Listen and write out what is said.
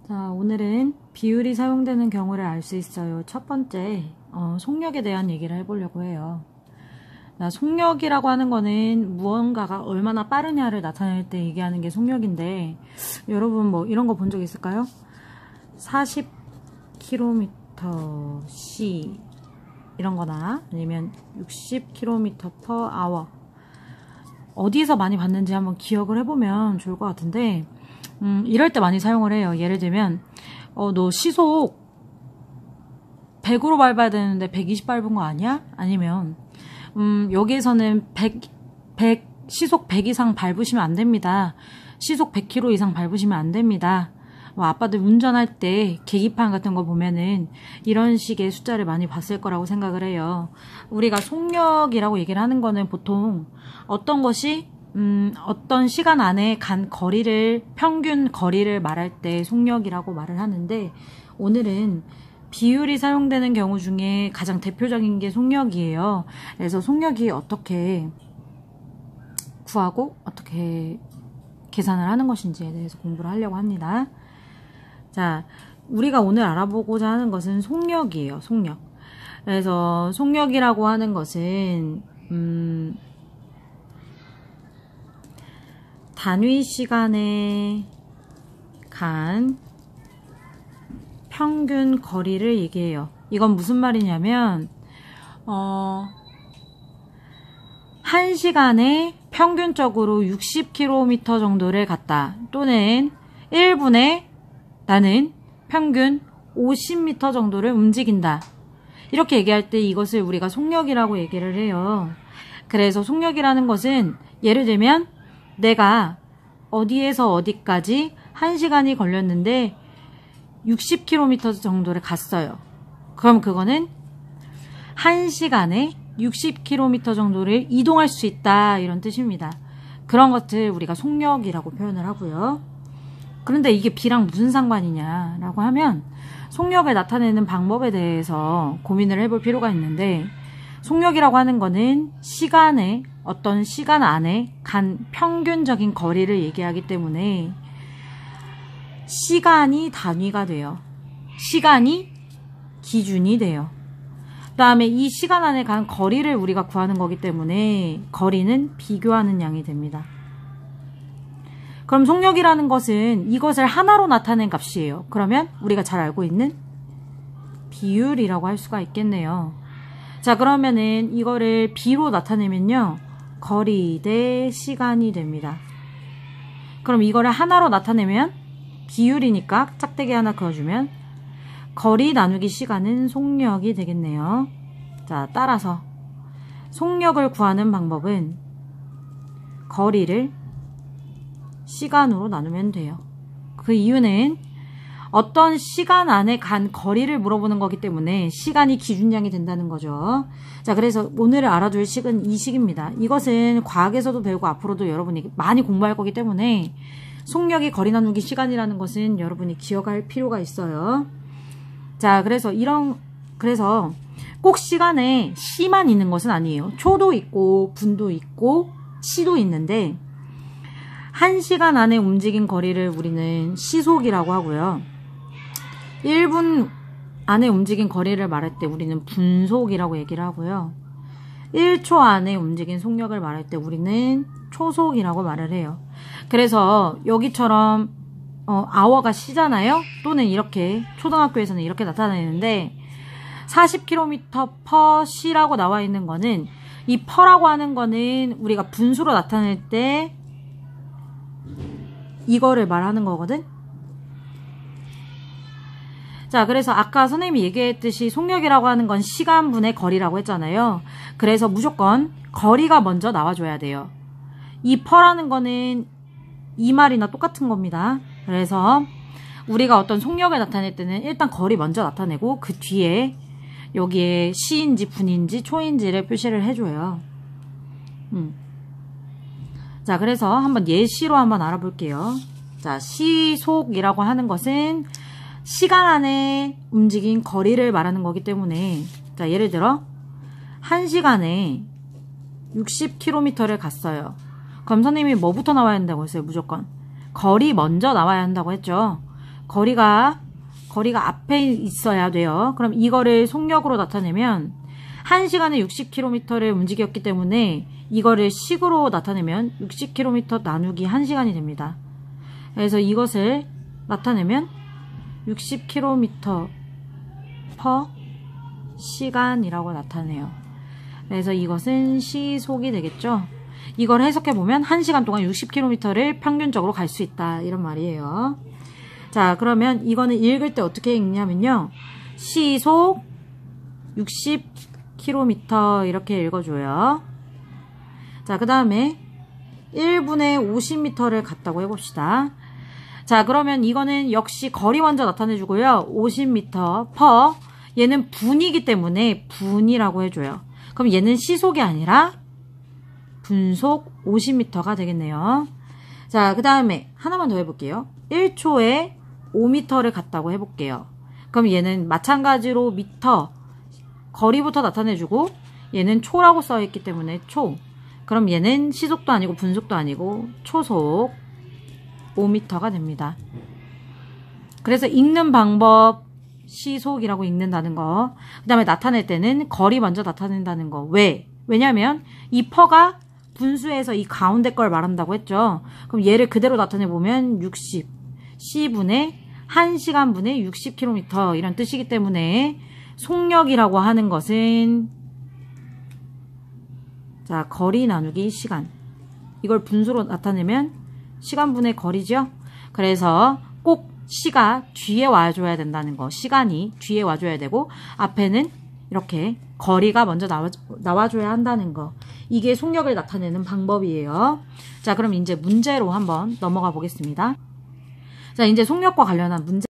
자, 오늘은 비율이 사용되는 경우를 알 수 있어요. 첫 번째, 속력에 대한 얘기를 해보려고 해요. 자, 속력이라고 하는 거는 무언가가 얼마나 빠르냐를 나타낼 때 얘기하는 게 속력인데, 여러분 뭐 이런 거 본 적 있을까요? 40km/c 이런 거나 아니면 60km/h 어디에서 많이 봤는지 한번 기억을 해보면 좋을 것 같은데, 이럴 때 많이 사용을 해요. 예를 들면 너 시속 100으로 밟아야 되는데 120 밟은 거 아니야? 아니면 여기에서는 100 시속 100 이상 밟으시면 안 됩니다. 시속 100km 이상 밟으시면 안 됩니다. 아빠들 운전할 때 계기판 같은 거 보면은 이런 식의 숫자를 많이 봤을 거라고 생각을 해요. 우리가 속력이라고 얘기를 하는 거는 보통 어떤 것이 어떤 시간 안에 간 거리를, 평균 거리를 말할 때 속력이라고 말을 하는데, 오늘은 비율이 사용되는 경우 중에 가장 대표적인 게 속력이에요. 그래서 속력이 어떻게 구하고 어떻게 계산을 하는 것인지에 대해서 공부를 하려고 합니다. 자, 우리가 오늘 알아보고자 하는 것은 속력이에요. 속력. 그래서 속력이라고 하는 것은 단위 시간에 간 평균 거리를 얘기해요. 이건 무슨 말이냐면 1시간에 평균적으로 60km 정도를 갔다, 또는 1분에 나는 평균 50m 정도를 움직인다, 이렇게 얘기할 때 이것을 우리가 속력이라고 얘기를 해요. 그래서 속력이라는 것은 예를 들면 내가 어디에서 어디까지 1시간이 걸렸는데 60km 정도를 갔어요. 그럼 그거는 1시간에 60km 정도를 이동할 수 있다, 이런 뜻입니다. 그런 것들 우리가 속력이라고 표현을 하고요. 그런데 이게 비랑 무슨 상관이냐라고 하면, 속력을 나타내는 방법에 대해서 고민을 해볼 필요가 있는데, 속력이라고 하는 거는 시간에, 어떤 시간 안에 간 평균적인 거리를 얘기하기 때문에 시간이 단위가 돼요. 시간이 기준이 돼요. 그 다음에 이 시간 안에 간 거리를 우리가 구하는 거기 때문에 거리는 비교하는 양이 됩니다. 그럼 속력이라는 것은 이것을 하나로 나타낸 값이에요. 그러면 우리가 잘 알고 있는 비율이라고 할 수가 있겠네요. 자, 그러면은 이거를 비로 나타내면요, 거리 대 시간이 됩니다. 그럼 이거를 하나로 나타내면 비율이니까 짝대기 하나 그어주면 거리 나누기 시간은 속력이 되겠네요. 자, 따라서 속력을 구하는 방법은 거리를 시간으로 나누면 돼요. 그 이유는 어떤 시간 안에 간 거리를 물어보는 거기 때문에 시간이 기준량이 된다는 거죠. 자, 그래서 오늘 알아둘 식은 이 식입니다. 이것은 과학에서도 배우고 앞으로도 여러분이 많이 공부할 거기 때문에 속력이 거리 나누기 시간이라는 것은 여러분이 기억할 필요가 있어요. 자, 그래서 꼭 시간에 시만 있는 것은 아니에요. 초도 있고 분도 있고 시도 있는데, 1시간 안에 움직인 거리를 우리는 시속이라고 하고요. 1분 안에 움직인 거리를 말할 때 우리는 분속이라고 얘기를 하고요. 1초 안에 움직인 속력을 말할 때 우리는 초속이라고 말을 해요. 그래서 여기처럼 hour가 시잖아요. 또는 이렇게 초등학교에서는 이렇게 나타내는데, 40km/c라고 나와 있는 거는, 이 per라고 하는 거는 우리가 분수로 나타낼 때 이거를 말하는 거거든. 자, 그래서 아까 선생님이 얘기했듯이 속력이라고 하는 건 시간분의 거리라고 했잖아요. 그래서 무조건 거리가 먼저 나와줘야 돼요. 이 per라는 거는 이 말이나 똑같은 겁니다. 그래서 우리가 어떤 속력을 나타낼 때는 일단 거리 먼저 나타내고 그 뒤에 여기에 시인지 분인지 초인지를 표시를 해줘요. 자, 그래서 한번 예시로 한번 알아볼게요. 자, 시속이라고 하는 것은 시간 안에 움직인 거리를 말하는 거기 때문에, 자, 예를 들어 1시간에 60km를 갔어요. 그럼 선생님이 뭐부터 나와야 한다고 했어요? 무조건 거리 먼저 나와야 한다고 했죠. 거리가 앞에 있어야 돼요. 그럼 이거를 속력으로 나타내면 1시간에 60km를 움직였기 때문에 이거를 식으로 나타내면 60km 나누기 1시간이 됩니다. 그래서 이것을 나타내면 60km per 시간이라고 나타내요. 그래서 이것은 시속이 되겠죠. 이걸 해석해보면 1시간 동안 60km를 평균적으로 갈 수 있다, 이런 말이에요. 자, 그러면 이거는 읽을 때 어떻게 읽냐면요, 시속 60km 이렇게 읽어줘요. 자, 그 다음에 1분에 50m를 갔다고 해봅시다. 자, 그러면 이거는 역시 거리 먼저 나타내주고요. 50m per, 얘는 분이기 때문에 분이라고 해줘요. 그럼 얘는 시속이 아니라 분속 50m가 되겠네요. 자, 그 다음에 하나만 더 해볼게요. 1초에 5m를 갔다고 해볼게요. 그럼 얘는 마찬가지로 미터, 거리부터 나타내주고 얘는 초라고 써있기 때문에 초. 그럼 얘는 시속도 아니고 분속도 아니고 초속 5m가 됩니다. 그래서 읽는 방법, 시속이라고 읽는다는 거. 그 다음에 나타낼 때는 거리 먼저 나타낸다는 거. 왜? 왜냐면 이 퍼가 분수에서 이 가운데 걸 말한다고 했죠. 그럼 얘를 그대로 나타내보면 60, C분의 1시간분의 60km 이런 뜻이기 때문에 속력이라고 하는 것은, 자, 거리 나누기 시간. 이걸 분수로 나타내면 시간분의 거리죠. 그래서 꼭 시가 뒤에 와줘야 된다는 거. 시간이 뒤에 와줘야 되고 앞에는 이렇게 거리가 먼저 나와줘야 한다는 거. 이게 속력을 나타내는 방법이에요. 자, 그럼 이제 문제로 한번 넘어가 보겠습니다. 자, 이제 속력과 관련한 문제.